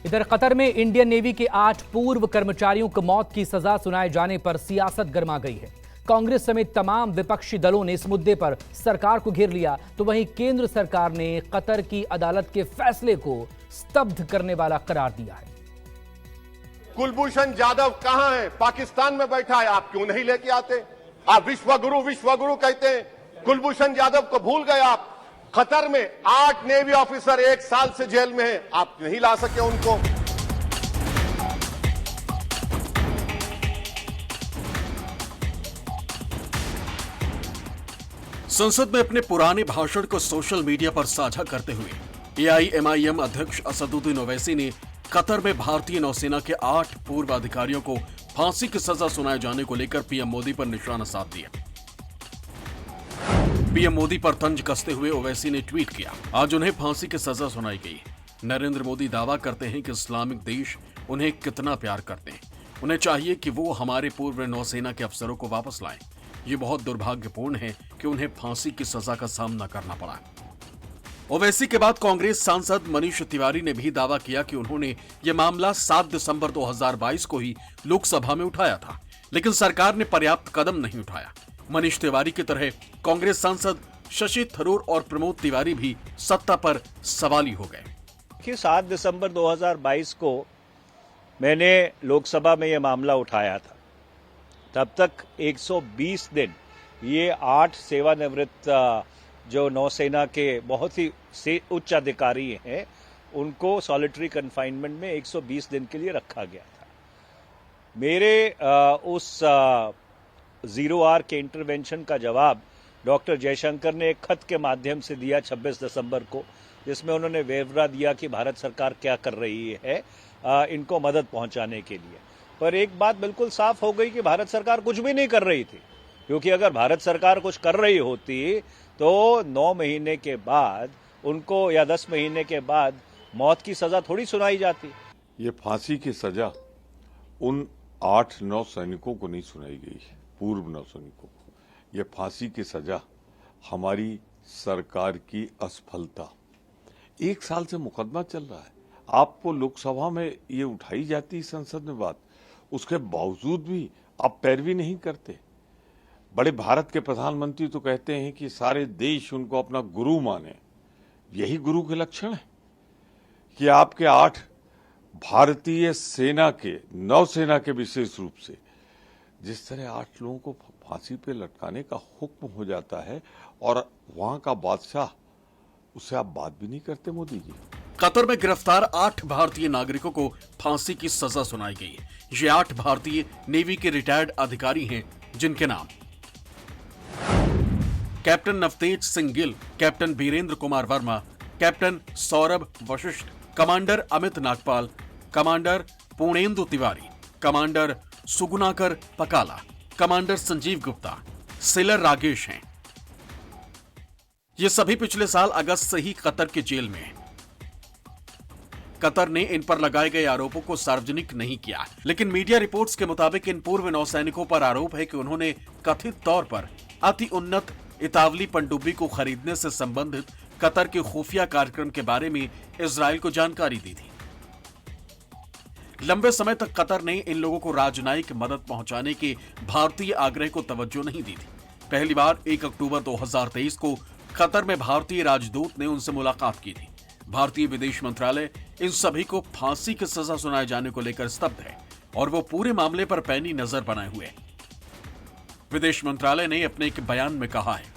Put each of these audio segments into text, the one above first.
इधर कतर में Indian navy के 8 पूर्व कर्मचारियों को मौत की सजा सुनाए जाने पर सियासत गर्मा गई है। कांग्रेस समेत तमाम विपक्षी दलों ने इस मुद्दे पर सरकार को घेर लिया, तो वहीं केंद्र सरकार ने कतर की अदालत के फैसले को स्तब्ध करने वाला करार दिया है। कुलभूषण जाधव कहां है? पाकिस्तान में बैठा है, आप क्यों नहीं लेके आते? आप विश्वगुरु कहते हैं, कुलभूषण जाधव को भूल गए आप। कतर में 8 नेवी ऑफिसर 1 साल से जेल में हैं, आप नहीं ला सके उनको। संसद में अपने पुराने भाषण को सोशल मीडिया पर साझा करते हुए एआईएमआईएम अध्यक्ष असदुद्दीन ओवैसी ने कतर में भारतीय नौसेना के 8 पूर्व अधिकारियों को फांसी की सजा सुनाए जाने को लेकर पीएम मोदी पर निशाना साध दिया। पीएम मोदी पर तंज कसते हुए ओवैसी ने ट्वीट किया, आज उन्हें फांसी की सजा सुनाई गई। नरेंद्र मोदी दावा करते हैं कि इस्लामिक देश उन्हें कितना प्यार करते हैं। उन्हें चाहिए कि वो हमारे पूर्व नौसेना के अफसरों को वापस लाएं। ये बहुत दुर्भाग्यपूर्ण है कि उन्हें फांसी की सजा का सामना करना पड़ा। ओवैसी के बाद कांग्रेस सांसद मनीष तिवारी ने भी दावा किया कि उन्होंने ये मामला 7 दिसंबर 2022 को ही लोकसभा में उठाया था, लेकिन सरकार ने पर्याप्त कदम नहीं उठाया। मनीष तिवारी की तरह कांग्रेस सांसद शशि थरूर और प्रमोद तिवारी भी सत्ता पर सवाली हो गए। 7 दिसंबर 2022 को मैंने लोकसभा में यह मामला उठाया था। तब तक 120 दिन ये 8 सेवानिवृत्त जो नौसेना के बहुत ही उच्च अधिकारी हैं, उनको सॉलिटरी कन्फाइनमेंट में 120 दिन के लिए रखा गया था। मेरे उस 0R के इंटरवेंशन का जवाब डॉक्टर जयशंकर ने एक खत के माध्यम से दिया 26 दिसंबर को, जिसमें उन्होंने ब्यौरा दिया कि भारत सरकार क्या कर रही है इनको मदद पहुंचाने के लिए। पर एक बात बिल्कुल साफ हो गई कि भारत सरकार कुछ भी नहीं कर रही थी, क्योंकि अगर भारत सरकार कुछ कर रही होती तो 9 महीने के बाद उनको या 10 महीने के बाद मौत की सजा थोड़ी सुनाई जाती। ये फांसी की सजा उन 8-9 सैनिकों को नहीं सुनाई गई है, पूर्व नौसैनिकों को। ये फांसी की सजा हमारी सरकार की असफलता। 1 साल से मुकदमा चल रहा है, आपको लोकसभा में ये उठाई जाती है संसद में बात, उसके बावजूद भी आप पैरवी नहीं करते। बड़े भारत के प्रधानमंत्री तो कहते हैं कि सारे देश उनको अपना गुरु माने। यही गुरु के लक्षण है कि आपके 8 भारतीय सेना के, नौसेना के विशेष रूप से जिस तरह 8 लोगों को फांसी पे लटकाने का हुक्म हो जाता है और वहां का बादशाह, उससे आप बात भी नहीं करते मोदी जी। कतर में गिरफ्तार 8 भारतीय नागरिकों को फांसी की सजा सुनाई गई। ये 8 भारतीय नेवी के रिटायर्ड अधिकारी हैं, जिनके नाम captain Navtej Singh Gill, captain Birendra Kumar Verma, captain Saurabh Vashisht, commander Amit Nagpal, commander Purnendu Tiwari, commander Sugunakar Pakala, commander Sanjeev Gupta, sailor Ragesh हैं। ये सभी पिछले साल अगस्त से ही कतर के जेल में हैं। कतर ने इन पर लगाए गए आरोपों को सार्वजनिक नहीं किया, लेकिन मीडिया रिपोर्ट्स के मुताबिक इन पूर्व नौसैनिकों पर आरोप है कि उन्होंने कथित तौर पर अति उन्नत इतावली पनडुब्बी को खरीदने से संबंधित कतर के खुफिया कार्यक्रम के बारे में इजराइल को जानकारी दी थी। लंबे समय तक कतर ने इन लोगों को राजनयिक मदद पहुंचाने के भारतीय आग्रह को तवज्जो नहीं दी थी। पहली बार 1 अक्टूबर 2023 को कतर में भारतीय राजदूत ने उनसे मुलाकात की थी। भारतीय विदेश मंत्रालय इन सभी को फांसी की सजा सुनाए जाने को लेकर स्तब्ध है और वो पूरे मामले पर पैनी नजर बनाए हुए है। विदेश मंत्रालय ने अपने एक बयान में कहा है,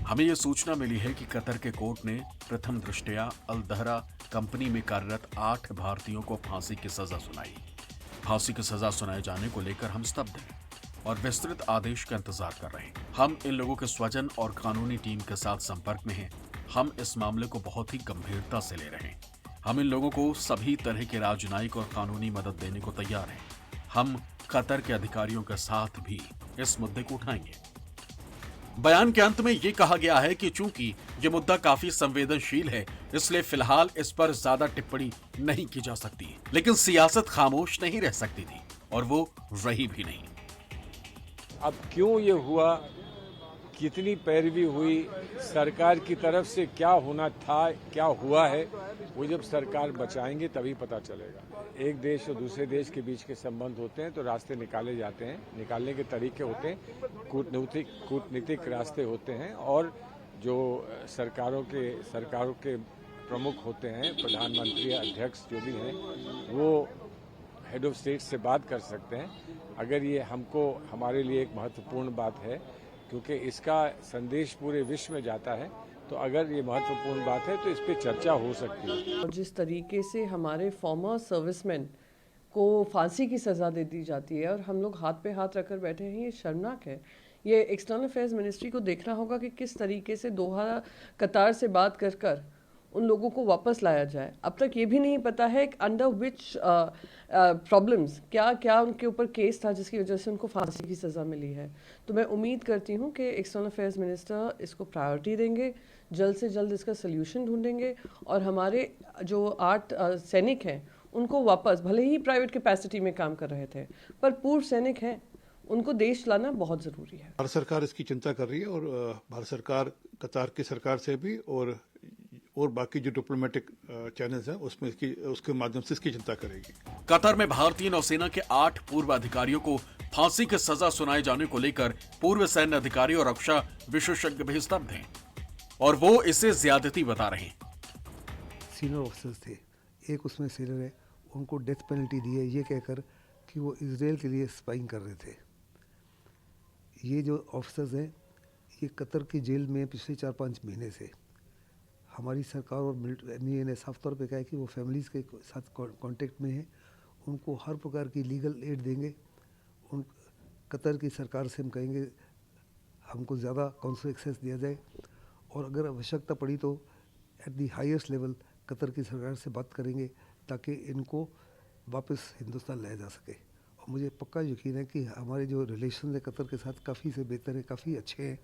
हमें यह सूचना मिली है कि कतर के कोर्ट ने प्रथम दृष्टया अल दहरा कंपनी में कार्यरत 8 भारतीयों को फांसी की सजा सुनाई। फांसी की सजा सुनाए जाने को लेकर हम स्तब्ध हैं और विस्तृत आदेश का इंतजार कर रहे हैं। हम इन लोगों के स्वजन और कानूनी टीम के साथ संपर्क में हैं। हम इस मामले को बहुत ही गंभीरता से ले रहे हैं। हम इन लोगों को सभी तरह के राजनयिक और कानूनी मदद देने को तैयार हैं। हम कतर के अधिकारियों के साथ भी इस मुद्दे को उठाएंगे। बयान के अंत में यह कहा गया है कि चूंकि यह मुद्दा काफी संवेदनशील है, इसलिए फिलहाल इस पर ज्यादा टिप्पणी नहीं की जा सकती, लेकिन सियासत खामोश नहीं रह सकती थी और वो रही भी नहीं। अब क्यों ये हुआ कितनी पैरवी हुई, सरकार की तरफ से क्या होना था, क्या हुआ है, वो जब सरकार बचाएंगे तभी पता चलेगा। एक देश और दूसरे देश के बीच के संबंध होते हैं तो रास्ते निकाले जाते हैं, निकालने के तरीके होते हैं, कूटनीतिक रास्ते होते हैं, और जो सरकारों के प्रमुख होते हैं, प्रधानमंत्री, अध्यक्ष जो भी हैं, वो हेड ऑफ स्टेट से बात कर सकते हैं। अगर ये हमारे लिए एक महत्वपूर्ण बात है, क्योंकि इसका संदेश पूरे विश्व में जाता है, तो अगर ये महत्वपूर्ण बात है तो इस पे चर्चा हो सकती है। और जिस तरीके से हमारे फॉर्मर सर्विसमैन को फांसी की सज़ा दे दी जाती है और हम लोग हाथ पे हाथ रखकर बैठे हैं, ये शर्मनाक है। ये एक्सटर्नल अफेयर्स मिनिस्ट्री को देखना होगा कि किस तरीके से दोहा कतार से बात कर उन लोगों को वापस लाया जाए। अब तक ये भी नहीं पता है अंडर विच प्रॉब्लम्स क्या उनके ऊपर केस था जिसकी वजह से उनको फांसी की सज़ा मिली है। तो मैं उम्मीद करती हूँ कि एक्सटर्नल अफेयर्स मिनिस्टर इसको प्रायोरिटी देंगे, जल्द से जल्द इसका सल्यूशन ढूंढेंगे, और हमारे जो 8 सैनिक हैं उनको वापस, भले ही प्राइवेट कैपेसिटी में काम कर रहे थे, पर पूर्व सैनिक हैं, उनको देश लाना बहुत ज़रूरी है। भारत सरकार इसकी चिंता कर रही है, और भारत सरकार कतार की सरकार से भी और बाकी जो डिप्लोमेटिक चैनल्स हैं उसके माध्यम से इसकी चिंता करेगी। कतर में भारतीय नौसेना के 8 पूर्व अधिकारियों को फांसी की सजा सुनाए जाने को लेकर पूर्व सैन्य अधिकारी और रक्षा विशेषज्ञ भी स्तब्ध हैं, और वो इसे ज्यादती बता रहे हैं। सीनियर ऑफिसर्स थे, एक उसमें सीनियर है, उनको डेथ पेनल्टी दी है ये कहकर कि वो इजराइल के लिए स्पाइंग कर रहे थे। ये जो ऑफिसर्स हैं ये कतर की जेल में पिछले 4-5 महीने से, हमारी सरकार और मिलिट्री ने साफ तौर पे कहा है कि वो फैमिलीज़ के साथ कांटेक्ट में हैं, उनको हर प्रकार की लीगल एड देंगे। उन कतर की सरकार से हम कहेंगे हमको ज़्यादा काउंसलर एक्सेस दिया जाए, और अगर आवश्यकता पड़ी तो at the highest level Qatar की सरकार से बात करेंगे ताकि इनको वापस हिंदुस्तान लाया जा सके। और मुझे पक्का यकीन है कि हमारे जो रिलेशन है कतर के साथ काफ़ी से बेहतर है, काफ़ी अच्छे हैं।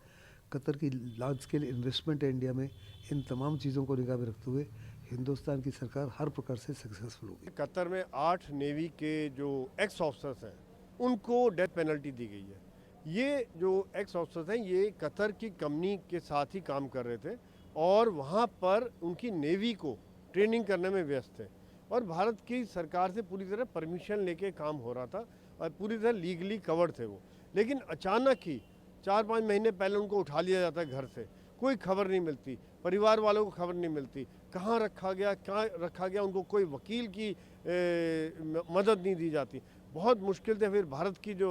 कतर की लार्ज स्केल इन्वेस्टमेंट है इंडिया में, इन तमाम चीज़ों को निगाह में रखते हुए हिंदुस्तान की सरकार हर प्रकार से सक्सेसफुल होगी। कतर में 8 नेवी के जो एक्स ऑफिसर्स हैं उनको डेथ पेनल्टी दी गई है। ये जो एक्स ऑफिसर्स हैं ये कतर की कंपनी के साथ ही काम कर रहे थे, और वहाँ पर उनकी नेवी को ट्रेनिंग करने में व्यस्त थे, और भारत की सरकार से पूरी तरह परमिशन लेके काम हो रहा था, और पूरी तरह लीगली कवर्ड थे वो। लेकिन अचानक ही 4-5 महीने पहले उनको उठा लिया जाता है घर से, कोई खबर नहीं मिलती, परिवार वालों को खबर नहीं मिलती, कहाँ रखा गया, उनको कोई वकील की मदद नहीं दी जाती। बहुत मुश्किल से फिर भारत की जो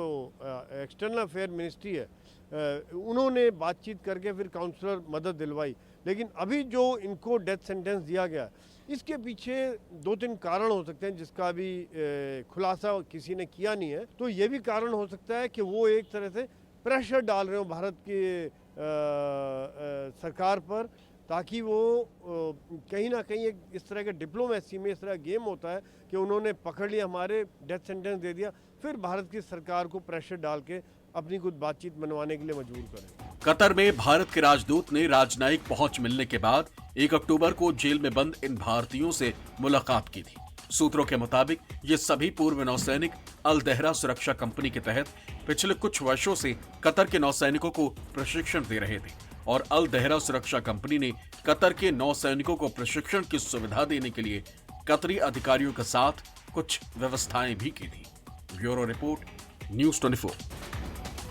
एक्सटर्नल अफेयर मिनिस्ट्री है उन्होंने बातचीत करके फिर काउंसलर मदद दिलवाई। लेकिन अभी जो इनको डेथ सेंटेंस दिया गया, इसके पीछे 2-3 कारण हो सकते हैं जिसका अभी खुलासा किसी ने किया नहीं है। तो ये भी कारण हो सकता है कि वो एक तरह से प्रेशर डाल रहे हो भारत की सरकार पर, ताकि वो कहीं ना कहीं एक इस तरह के डिप्लोमेसी में इस तरह गेम होता है कि उन्होंने पकड़ लिया, हमारे डेथ सेंटेंस दे दिया, फिर भारत की सरकार को प्रेशर डाल के अपनी कुछ बातचीत मनवाने के लिए मजबूर करें। कतर में भारत के राजदूत ने राजनयिक पहुंच मिलने के बाद 1 अक्टूबर को जेल में बंद इन भारतीयों से मुलाकात की थी। सूत्रों के मुताबिक ये सभी पूर्व नौसैनिक अल दहरा सुरक्षा कंपनी के तहत पिछले कुछ वर्षों से कतर के नौसैनिकों को प्रशिक्षण दे रहे थे, और अल दहरा सुरक्षा कंपनी ने कतर के नौसैनिकों को प्रशिक्षण की सुविधा देने के लिए कतरी अधिकारियों के साथ कुछ व्यवस्थाएं भी की थी। Bureau report, news 24।